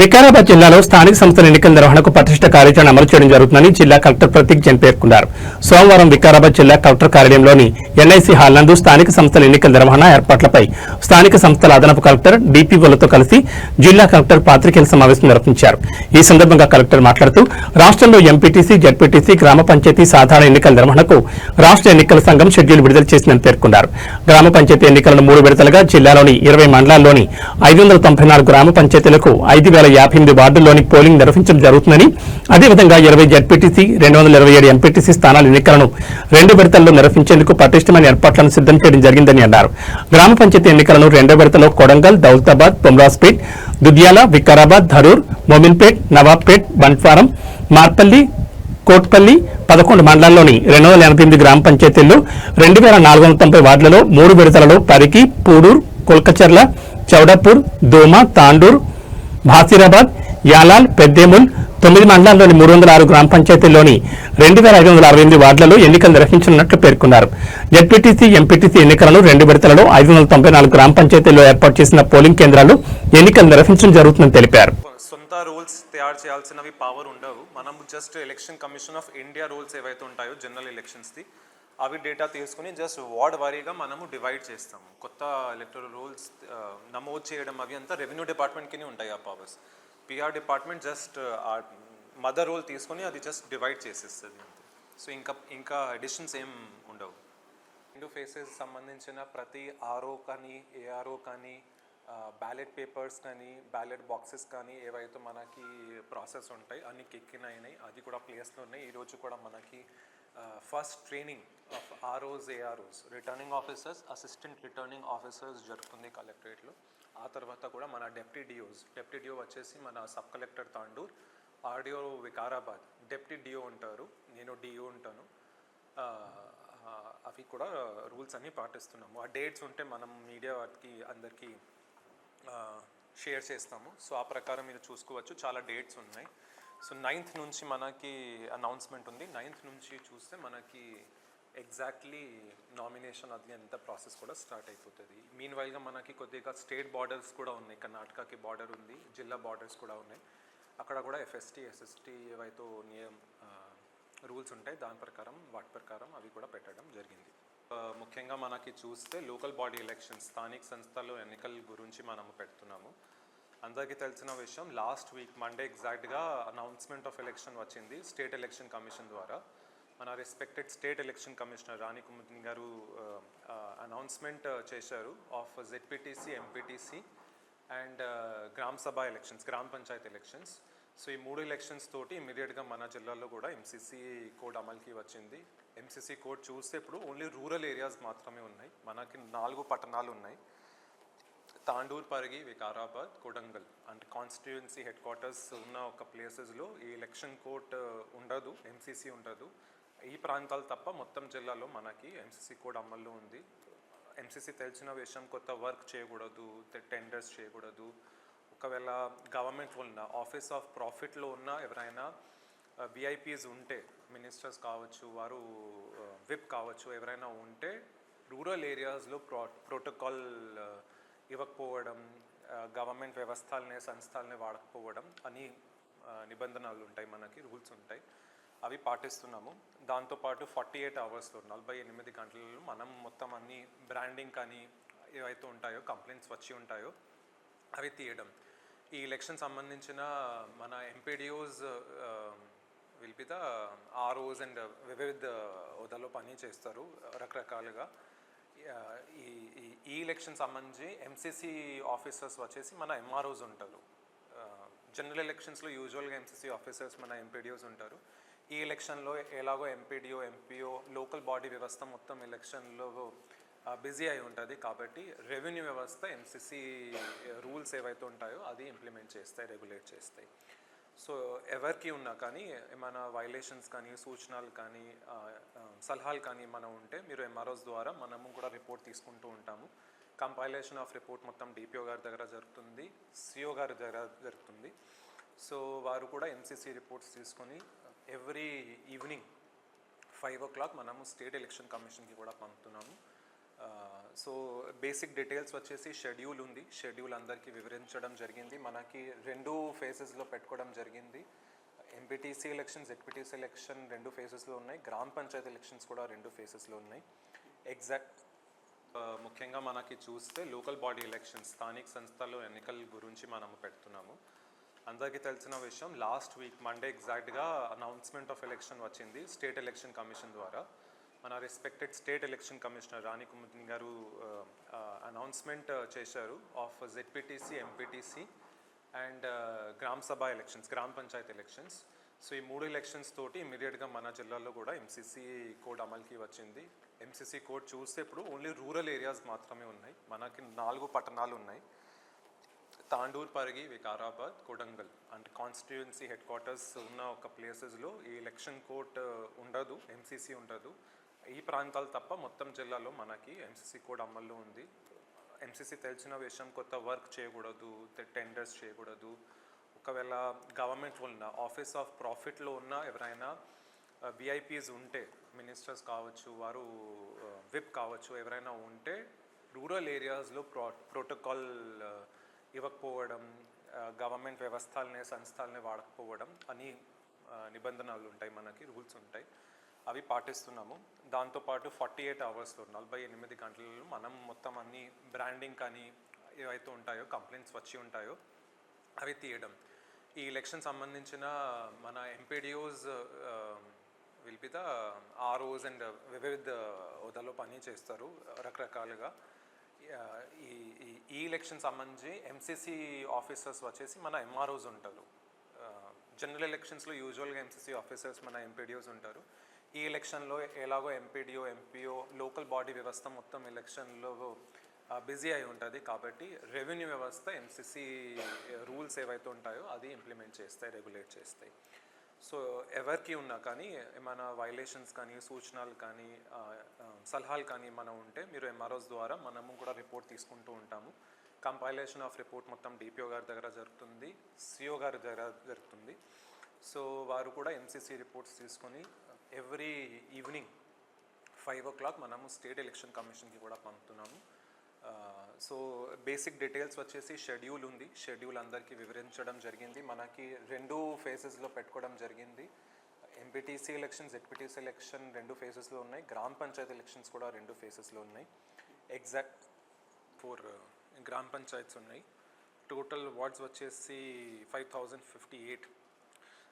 వికారాబాద్ జిల్లాలో స్థానిక సంస్థల ఎన్నికల నిర్వహణకు పటిష్ట కార్యాచరణ అమలు చేయడం జరుగుతుందని జిల్లా కలెక్టర్ ప్రతీక్ జైన్ పేర్కొన్నారు. సోమవారం వికారాబాద్ జిల్లా కలెక్టర్ కార్యాలయంలోని ఎన్ఐసి హాల్ నందు స్థానిక సంస్థల ఎన్నికల నిర్వహణ ఏర్పాట్లపై స్థానిక సంస్థల అదనపు కలెక్టర్ డిపిఓలతో కలిసి జిల్లా కలెక్టర్ పాత్రికేయుల సమావేశం నిర్వహించారు. ఈ సందర్భంగా కలెక్టర్ మాట్లాడుతూ రాష్ట్రంలో ఎంపీటీసీ, జడ్పీటీసీ, గ్రామ పంచాయతీ సాధారణ ఎన్నికల నిర్వహణకు రాష్ట్ర ఎన్నికల సంఘం షెడ్యూల్ విడుదల చేసిందని పేర్కొన్నారు. గ్రామ పంచాయతీ ఎన్నికలను 3 విడతలుగా జిల్లాలోని 20 మండలాల్లోని 594 గ్రామ పంచాయతీలకు 5,058 వార్డుల్లోని పోలింగ్ నిర్వహించడం జరుగుతుందని, అదేవిధంగా 20 జడ్పీటీసీ, 227 ఎంపీటీసీ స్థానాల ఎన్నికలను 2 విడతల్లో నిర్వహించేందుకు పటిష్టమైన ఏర్పాట్లను సిద్ధం చేయడం జరిగిందని అన్నారు. గ్రామ పంచాయతీ ఎన్నికలను 2వ విడతలో కొడంగల్, దౌలతాబాద్, పొమ్రాజ్పేట్, దుద్యాల, వికారాబాద్, ధరూర్, మోమిన్పేట్, నవాబ్పేట్, బంట్వారం, మార్పల్లి, కోట్పల్లి 11 మండలాల్లోని 288 గ్రామ పంచాయతీల్లో 2,490 వార్డులలో 3 విడతలలో పరిగి, పూడూరు, కొల్కచర్ల, చౌడపూర్, దోమ, తాండూర్, భాసిరాబాద్, యాలాల్, పెద్దేముల్ 9 మండలాల్లోని 306 గ్రామ పంచాయతీల్లోని 2,568 వార్డులలో ఎన్నికలు నిర్వహించనున్నట్లు పేర్కొన్నారు. జడ్పీటీసీ, ఎంపీటీసీ ఎన్నికలను 2 విడతలలో 594 గ్రామ పంచాయతీల్లో ఏర్పాటు చేసిన పోలింగ్ కేంద్రాలు ఎన్నికలు నిర్వహించడం జరుగుతుందని తెలిపారు. సొంత రూల్స్ తయారు చేయాల్సినవి పవర్ ఉండవు. మనం just election commission of India rules ఏవైతే ఉంటాయో జనరల్ ఎలక్షన్స్ది అవి డేటా తీసుకుని జస్ట్ వార్డ్ వారీగా మనము డివైడ్ చేస్తాము. కొత్త ఎలక్టరల్ రూల్స్ నమోదు చేయడం అవి అంతా రెవెన్యూ డిపార్ట్మెంట్కి ఉంటాయి ఆ పవర్స్. పిఆర్ డిపార్ట్మెంట్ జస్ట్ ఆ మదర్ రూల్ తీసుకొని అది జస్ట్ డివైడ్ చేసేస్తుంది అంతే. సో ఇంకా ఎడిషన్స్ ఏం ఉండవు. 2 ఫేసెస్ సంబంధించిన ప్రతి ఆర్ఓ కానీ, ఏఆర్ఓ కానీ, బ్యాలెట్ పేపర్స్ కానీ, బ్యాలెట్ బాక్సెస్ కానీ ఏవైతే మనకి ప్రాసెస్ ఉంటాయి అన్ని కిక్కినాయి, అది కూడా ప్లేస్లో ఉన్నాయి. ఈరోజు కూడా మనకి first training of ROs, AROs, returning officers, assistant returning officers జరుగుతుంది కలెక్టరేట్లో. ఆ తర్వాత కూడా మన డెప్యూటీ డిఓ వచ్చేసి మన sub collector Tandur, RDO Vikarabad, deputy DO ఉంటారు, నేను డిఓ ఉంటాను. అవి కూడా రూల్స్ అన్నీ పాటిస్తున్నాము. ఆ డేట్స్ ఉంటే మనం మీడియా వారికి అందరికీ షేర్ చేస్తాము. సో ఆ ప్రకారం మీరు చూసుకోవచ్చు. చాలా డేట్స్ ఉన్నాయి. సో 9th నుంచి మనకి అనౌన్స్మెంట్ ఉంది. 9th నుంచి చూస్తే మనకి ఎగ్జాక్ట్లీ నామినేషన్ అది అంత ప్రాసెస్ కూడా స్టార్ట్ అయిపోతుంది. మీన్ వైల్గా మనకి కొద్దిగా స్టేట్ బార్డర్స్ కూడా ఉన్నాయి. కర్ణాటకకి బార్డర్ ఉంది, జిల్లా బార్డర్స్ కూడా ఉన్నాయి. అక్కడ కూడా ఎఫ్ఎస్టీ, ఎస్ఎస్టీ ఏవైతే రూల్స్ ఉంటాయి వాటి ప్రకారం అవి కూడా పెట్టడం జరిగింది. ముఖ్యంగా మనకి చూస్తే లోకల్ బాడీ ఎలక్షన్స్, స్థానిక సంస్థలు ఎన్నికల గురించి మనము పెడుతున్నాము. అందరికీ తెలిసిన విషయం, లాస్ట్ వీక్ మండే ఎగ్జాక్ట్గా అనౌన్స్మెంట్ ఆఫ్ ఎలక్షన్ వచ్చింది స్టేట్ ఎలక్షన్ కమిషన్ ద్వారా. మన రెస్పెక్టెడ్ స్టేట్ ఎలక్షన్ కమిషనర్ రాణి కుముదిని గారు అనౌన్స్మెంట్ చేశారు ఆఫ్ జెడ్పీటీసీ, ఎంపీటీసీ అండ్ గ్రామ సభ ఎలక్షన్స్, గ్రామ పంచాయతీ ఎలక్షన్స్. సో ఈ 3 ఎలక్షన్స్ తోటి ఇమీడియట్గా మన జిల్లాలో కూడా ఎంసీసీ కోడ్ అమలుకి వచ్చింది. ఎంసీసీ కోడ్ చూస్తే ఇప్పుడు ఓన్లీ రూరల్ ఏరియాస్ మాత్రమే ఉన్నాయి. మనకి 4 పట్టణాలు ఉన్నాయి: తాండూర్, పరిగి, వికారాబాద్, కొడంగల్. అంటే కాన్స్టిట్యుయెన్సీ హెడ్ క్వార్టర్స్ ఉన్న ఒక ప్లేసెస్లో ఈ ఎలక్షన్ కోడ్ ఉండదు, ఎంసీసీ ఉండదు. ఈ ప్రాంతాలు తప్ప మొత్తం జిల్లాలో మనకి ఎంసీసీ కోడ్ అమల్లో ఉంది. ఎంసీసీ తెలిసిన విషయం, కొత్త వర్క్ చేయకూడదు, టెండర్స్ చేయకూడదు. ఒకవేళ గవర్నమెంట్ ఉన్న ఆఫీస్ ఆఫ్ ప్రాఫిట్లో ఉన్న ఎవరైనా విఐపీస్ ఉంటే, మినిస్టర్స్ కావచ్చు, వారు విప్ కావచ్చు, ఎవరైనా ఉంటే రూరల్ ఏరియాస్లో ప్రోటోకాల్ ఇవ్వకపోవడం, గవర్నమెంట్ వ్యవస్థల్ని, సంస్థల్ని వాడకపోవడం అని నిబంధనలు ఉంటాయి, మనకి రూల్స్ ఉంటాయి. అవి పాటిస్తున్నాము. దాంతోపాటు 48 అవర్స్లో 48 గంటలలో మనం మొత్తం అన్ని బ్రాండింగ్ కానీ ఏవైతే ఉంటాయో, కంప్లైంట్స్ వచ్చి ఉంటాయో అవి తీయడం. ఈ ఎలక్షన్ సంబంధించిన మన MPDOs will be the ROs and వివిధ హోదాలో పని చేస్తారు రకరకాలుగా. ఈ ఎలక్షన్ సంబంధించి ఎంసీసీ ఆఫీసర్స్ వచ్చేసి మన ఎంఆర్ఓస్ ఉంటారు. జనరల్ ఎలక్షన్స్లో యూజువల్గా ఎంసీసీ ఆఫీసర్స్ మన ఎంపీడీఓస్ ఉంటారు. ఈ ఎలక్షన్లో ఎలాగో ఎంపీడీఓ, ఎంపీఓ, లోకల్ బాడీ వ్యవస్థ మొత్తం ఎలక్షన్లో బిజీ అయి ఉంటుంది. కాబట్టి రెవెన్యూ వ్యవస్థ ఎంసీసీ రూల్స్ ఏవైతే ఉంటాయో అది ఇంప్లిమెంట్ చేస్తాయి, రెగ్యులేట్ చేస్తాయి. సో ఎవరికి ఉన్నా కానీ ఏమైనా వైలేషన్స్ కానీ, సూచనలు కానీ, సలహాలు కానీ ఏమైనా ఉంటే మీరు ఎంఆర్ఓస్ ద్వారా మనము కూడా రిపోర్ట్ తీసుకుంటూ ఉంటాము. కంపైలేషన్ ఆఫ్ రిపోర్ట్ మొత్తం డిపిఓ గారి దగ్గర జరుగుతుంది, సిఓ గారి దగ్గర జరుగుతుంది. సో వారు కూడా ఎంసీసీ రిపోర్ట్స్ తీసుకొని ఎవ్రీ ఈవినింగ్ 5 o'clock మనము స్టేట్ ఎలక్షన్ కమిషన్కి కూడా పంపుతున్నాము. సో బేసిక్ డీటెయిల్స్ వచ్చేసి షెడ్యూల్ ఉంది. షెడ్యూల్ అందరికీ వివరించడం జరిగింది. మనకి 2 ఫేజెస్లో పెట్టుకోవడం జరిగింది. ఎంపీటీసీ ఎలక్షన్, జెడ్పీటీసీ ఎలక్షన్ 2 ఫేజెస్లో ఉన్నాయి. గ్రామ పంచాయతీ ఎలక్షన్స్ కూడా 2 ఫేజెస్లో ఉన్నాయి. ముఖ్యంగా మనకి చూస్తే లోకల్ బాడీ ఎలక్షన్స్, స్థానిక సంస్థల ఎన్నికల గురించి మనము పెడుతున్నాము. అందరికీ తెలిసిన విషయం, లాస్ట్ వీక్ మండే ఎగ్జాక్ట్గా అనౌన్స్మెంట్ ఆఫ్ ఎలక్షన్ వచ్చింది స్టేట్ ఎలక్షన్ కమిషన్ ద్వారా. మన రెస్పెక్టెడ్ స్టేట్ ఎలక్షన్ కమిషనర్ రాణి కుముదిని గారు అనౌన్స్మెంట్ చేశారు ఆఫ్ జెడ్పీటీసీ, ఎంపీటీసీ అండ్ గ్రామ సభ ఎలక్షన్స్, గ్రామ పంచాయతీ ఎలక్షన్స్. సో ఈ 3 ఎలక్షన్స్ తోటి ఇమీడియట్గా మన జిల్లాలో కూడా ఎంసీసీ కోడ్ అమలుకి వచ్చింది. ఎంసీసీ కోడ్ చూస్తే ఇప్పుడు ఓన్లీ రూరల్ ఏరియాస్ మాత్రమే ఉన్నాయి. మనకి 4 పట్టణాలు ఉన్నాయి: తాండూర్, పరిగి, వికారాబాద్, కొడంగల్. అంటే కాన్స్టిట్యుయెన్సీ హెడ్ క్వార్టర్స్ ఉన్న ఒక ప్లేసెస్లో ఈ ఎలక్షన్ కోడ్ ఉండదు, ఎంసీసీ ఉండదు. ఈ ప్రాంతాలు తప్ప మొత్తం జిల్లాలో మనకి ఎంసీసీ కోడ్ అమల్లో ఉంది. ఎంసీసీ తెలిసిన విషయం, కొత్త వర్క్ చేయకూడదు, టెండర్స్ చేయకూడదు. ఒకవేళ గవర్నమెంట్ ఉన్న ఆఫీస్ ఆఫ్ ప్రాఫిట్లో ఉన్న ఎవరైనా విఐపీస్ ఉంటే, మినిస్టర్స్ కావచ్చు, వారు విప్ కావచ్చు, ఎవరైనా ఉంటే రూరల్ ఏరియాస్లో ప్రోటోకాల్ ఇవ్వకపోవడం, గవర్నమెంట్ వ్యవస్థల్ని, సంస్థల్ని వాడకపోవడం అని నిబంధనలు ఉంటాయి, మనకి రూల్స్ ఉంటాయి. అవి పాటిస్తున్నాము. దాంతోపాటు 48 అవర్స్లో, 48 గంటలలో మనం మొత్తం అన్ని బ్రాండింగ్ కానీ ఏవైతే ఉంటాయో, కంప్లైంట్స్ వచ్చి ఉంటాయో అవి తీయడం. ఈ ఎలక్షన్ సంబంధించిన మన MPDOs will be the ROs and వివిధ హోదాలో పని చేస్తారు రకరకాలుగా. ఈ ఎలక్షన్ సంబంధించి ఎంసీసీ ఆఫీసర్స్ వచ్చేసి మన ఎంఆర్ఓస్ ఉంటారు. జనరల్ ఎలక్షన్స్లో యూజువల్గా ఎంసీసీ ఆఫీసర్స్ మన ఎంపీడీఓస్ ఉంటారు. ఈ ఎలక్షన్లో ఎలాగో ఎంపీడీఓ, ఎంపీఓ, లోకల్ బాడీ వ్యవస్థ మొత్తం ఎలక్షన్లో బిజీ అయి ఉంటుంది. కాబట్టి రెవెన్యూ వ్యవస్థ ఎంసీసీ రూల్స్ ఏవైతే ఉంటాయో అది ఇంప్లిమెంట్ చేస్తాయి, రెగ్యులేట్ చేస్తాయి. సో ఎవరికి ఉన్నా కానీ ఏమైనా వైలేషన్స్ కానీ, సూచనలు కానీ, సలహాలు కానీ మనం ఉంటే మీరు ఎంఆర్ఓస్ ద్వారా మనము కూడా రిపోర్ట్ తీసుకుంటూ ఉంటాము. కంపైలేషన్ ఆఫ్ రిపోర్ట్ మొత్తం డిపిఓ గారి దగ్గర జరుగుతుంది, సిఓ గారి దగ్గర జరుగుతుంది. సో వారు కూడా ఎంసీసీ రిపోర్ట్స్ తీసుకొని ఎవ్రీ ఈవినింగ్ 5 o'clock మనము స్టేట్ ఎలక్షన్ కమిషన్కి కూడా పంపుతున్నాము. సో బేసిక్ డీటెయిల్స్ వచ్చేసి షెడ్యూల్ ఉంది. షెడ్యూల్ అందరికీ వివరించడం జరిగింది. మనకి 2 ఫేజెస్లో పెట్టుకోవడం జరిగింది. ఎంపీటీసీ ఎలక్షన్, జెడ్పీటీసీ ఎలక్షన్ 2 ఫేజెస్లో ఉన్నాయి. గ్రామ పంచాయతీ ఎలక్షన్స్ కూడా 2 ఫేజెస్లో ఉన్నాయి. ఎగ్జాక్ట్ 4 గ్రామ పంచాయత్స్ ఉన్నాయి. టోటల్ వార్డ్స్ వచ్చేసి 5058,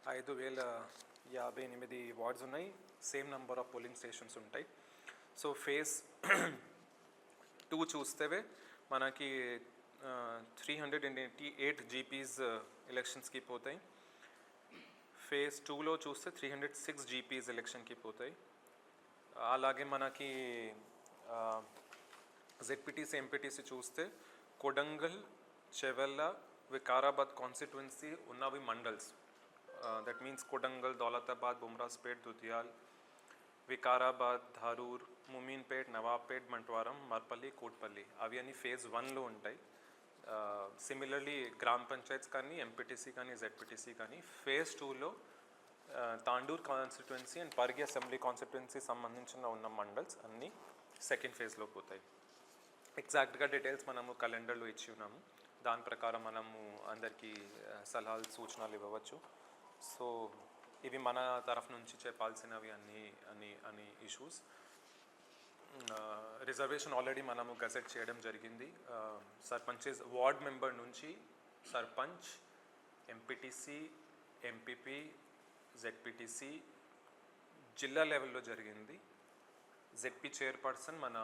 5058 వార్డ్స్ ఉన్నాయి. Same number of polling stations ఉంటాయి. సో ఫేజ్ 2 చూస్తే మనకి 388 జీపీస్ ఎలక్షన్స్కి పోతాయి. ఫేజ్ 2లో చూస్తే 306 జీపీస్ ఎలక్షన్కి పోతాయి. అలాగే మనకి జెడ్పీటీసీ, ఎంపీటీసీ చూస్తే కొడంగల్, చెవెల్ల, వికారాబాద్ కాన్స్టిట్యుయెన్సీ ఉన్నవి mandals. That means Kodangal, Daulatabad, Bomraspet, Dudhyal, Vikarabad, Dharur, Mominpet, Nawabpet, Mantwaram, Marpalle, Kotpally అవి అన్ని ఫేజ్ 1లో ఉంటాయి. సిమిలర్లీ గ్రామ పంచాయత్స్ కానీ, ఎంపీటీసీ కానీ, జెడ్పీటీసీ కానీ ఫేజ్ 2లో Tandur constituency and Parigi assembly constituency సంబంధించిన ఉన్న మండల్స్ అన్నీ సెకండ్ ఫేజ్లో పోతాయి. ఎగ్జాక్ట్గా డీటెయిల్స్ మనము క్యాలెండర్లో ఇచ్చి ఉన్నాము. దాని ప్రకారం మనము అందరికీ సలహాలు, సూచనలు ఇవ్వవచ్చు. సో ఇవి మన తరఫు నుంచి చెప్పాల్సినవి అన్ని ఇష్యూస్. రిజర్వేషన్ ఆల్రెడీ మనము గజెట్ చేయడం జరిగింది. సర్పంచెస్ వార్డ్ మెంబర్ నుంచి సర్పంచ్, ఎంపీటీసీ, ఎంపీపీ, జెడ్పీటీసీ జిల్లా లెవెల్లో జరిగింది. జెడ్పీ చైర్పర్సన్ మన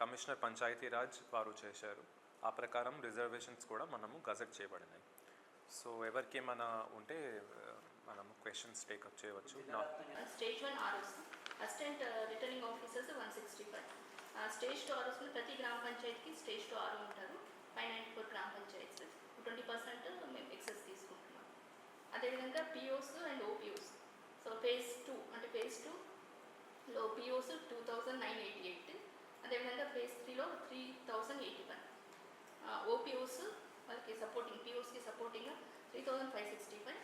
కమిషనర్ పంచాయతీరాజ్ వారు చేశారు. ఆ ప్రకారం రిజర్వేషన్స్ కూడా మనము గజెట్ చేయబడినాయి. సో ఎవరికి ఏమైనా ఉంటే మనము క్వశ్చన్స్ టేకప్ చేయవచ్చు. Stage 1 ROs, assistant returning officers 165. Stage 2 ఆర్ఓస్లో ప్రతి గ్రామ పంచాయతీకి స్టేజ్ 2 ఆర్ఓ ఉంటారు. 594 గ్రామ పంచాయత్స్, 20% మేము ఎక్సెస్ తీసుకుంటున్నాం. అదేవిధంగా POs and OPOs. So phase 2 అంటే ఫేజ్ 2లో పిఓస్ 2988, అదేవిధంగా ఫేజ్ 3లో 3081. ఓపీఓస్ వాళ్ళకి సపోర్టింగ్, పిఓస్కి సపోర్టింగ్ 3565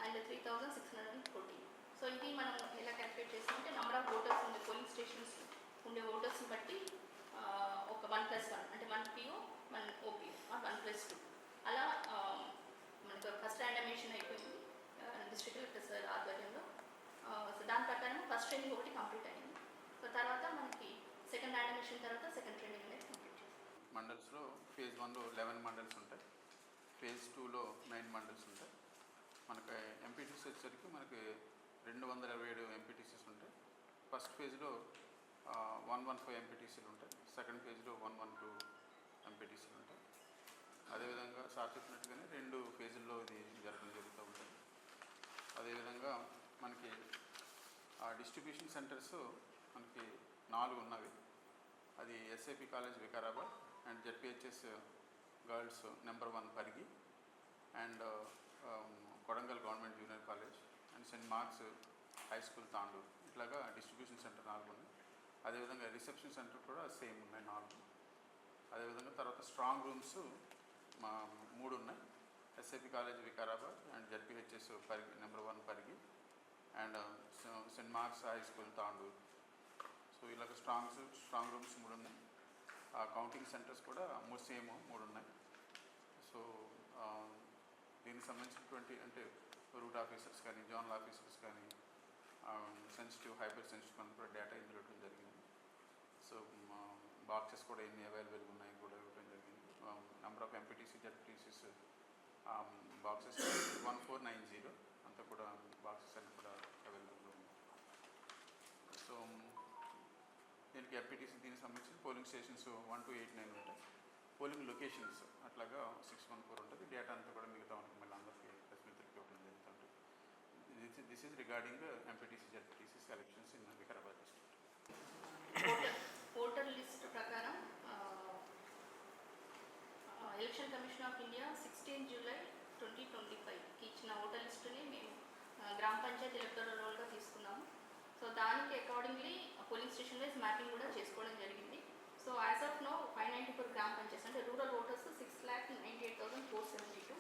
అండ్ 3614. సో ఇది మనం ఎలా క్యాల్కులేట్ చేస్తామంటే నెంబర్ ఆఫ్ ఓటర్స్ ఉండే పోలింగ్ స్టేషన్స్ ఉండే ఓటర్స్ని బట్టి ఒక 1+1 అంటే 1 PO 1 OPO 1+2 అలా మనకు ఫస్ట్ ర్యాండమైజేషన్ అయిపోయింది డిస్ట్రిక్ట్ కలెక్టర్ సార్ ఆధ్వర్యంలో. సో దాని ప్రకారం ఫస్ట్ ట్రైనింగ్ ఒకటి కంప్లీట్ అయింది. సో తర్వాత మనకి సెకండ్ ర్యాండమైజేషన్ తర్వాత సెకండ్ ట్రైనింగ్ అనేది కంప్లీట్ చేస్తాం. మండల్స్లో ఫేజ్ 1లో 11 మండల్స్ ఉంటాయి, ఫేజ్ 2లో 9 మండల్స్ ఉంటాయి. మనకి ఎంపీటీసీ వచ్చేసరికి మనకి 227 ఎంపీటీసీస్ ఉంటాయి. ఫస్ట్ ఫేజ్లో 114 ఎంపీటీసీలు ఉంటాయి, సెకండ్ ఫేజ్లో 112 ఎంపీటీసీలు ఉంటాయి. అదేవిధంగా సార్ చెప్పినట్టుగానే 2 ఫేజుల్లో ఇది జరుగుతూ ఉంటుంది. అదేవిధంగా మనకి డిస్ట్రిబ్యూషన్ సెంటర్స్ మనకి 4 ఉన్నవి. అది SIP college Vikarabad and ZPHS girls number 1 Parigi and Kodangal government junior college and Saint marks high school Tandur. ఇట్లాగా డిస్ట్రిబ్యూషన్ సెంటర్ 4 ఉన్నాయి. అదేవిధంగా రిసెప్షన్ సెంటర్ కూడా సేమ్ ఉన్నాయి 4. అదేవిధంగా తర్వాత స్ట్రాంగ్ రూమ్స్ 3 ఉన్నాయి. SIP college Vikarabad and ZPHS Parigi number 1 Parigi and Saint marks high school Tandur. So ఇలాగ strong rooms 3 ఉన్నాయి. కౌంటింగ్ సెంటర్స్ కూడా సేమ్ 3 ఉన్నాయి. సో దీనికి సంబంధించినటువంటి అంటే రూట్ ఆఫీసర్స్ కానీ జోనల్ ఆఫీసర్స్ కానీ సెన్సిటివ్ హైపర్ సెన్సిటివ్ కూడా డేటా ఇందులో ఇవ్వడం జరిగింది. సో బాక్సెస్ కూడా ఎన్ని అవైలబుల్గా ఉన్నాయి కూడా ఇవ్వడం జరిగింది. Number of MPTC ZPTCs boxes 1490 అంతా కూడా బాక్సెస్ అన్నీ కూడా అవైలబుల్గా ఉన్నాయి. సో దీనికి ఎంపీటీసీ దీనికి సంబంధించి పోలింగ్ స్టేషన్స్ 1 to 89 ఉంటాయి. పోలింగ్ లొకేషన్స్ అట్లాగా 614 ఉంటుంది. డేటా అంతా కూడా మిగతా ఉంటుంది, మళ్ళీ అందరికీ ప్రశ్నితులకి ఇవ్వడం జరుగుతుంది. This is regarding MPTC ZPTC selections in Vikarabad district. Voter list ప్రకారం election commission of India 16 July 2025కి ఇచ్చిన ఓటర్ లిస్టుని మేము గ్రామ పంచాయతీ ఎలక్టోరల్ రోల్గా తీసుకున్నాము. సో దానికి accordingly polling station wise mapping కూడా చేసుకోవడం జరిగింది. సో యాజ్ ఆఫ్ నో 594 గ్రామ పంచాయతీస్ అంటే రూరల్ ఓటర్స్ 6,98,472,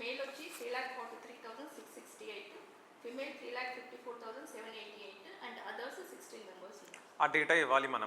మేల్ వచ్చి 3,43,668, ఫిమేల్ 3,54,788 అండ్ అదర్స్ 16 మెంబర్స్. ఆ డేటా ఇవ్వాలి మనం.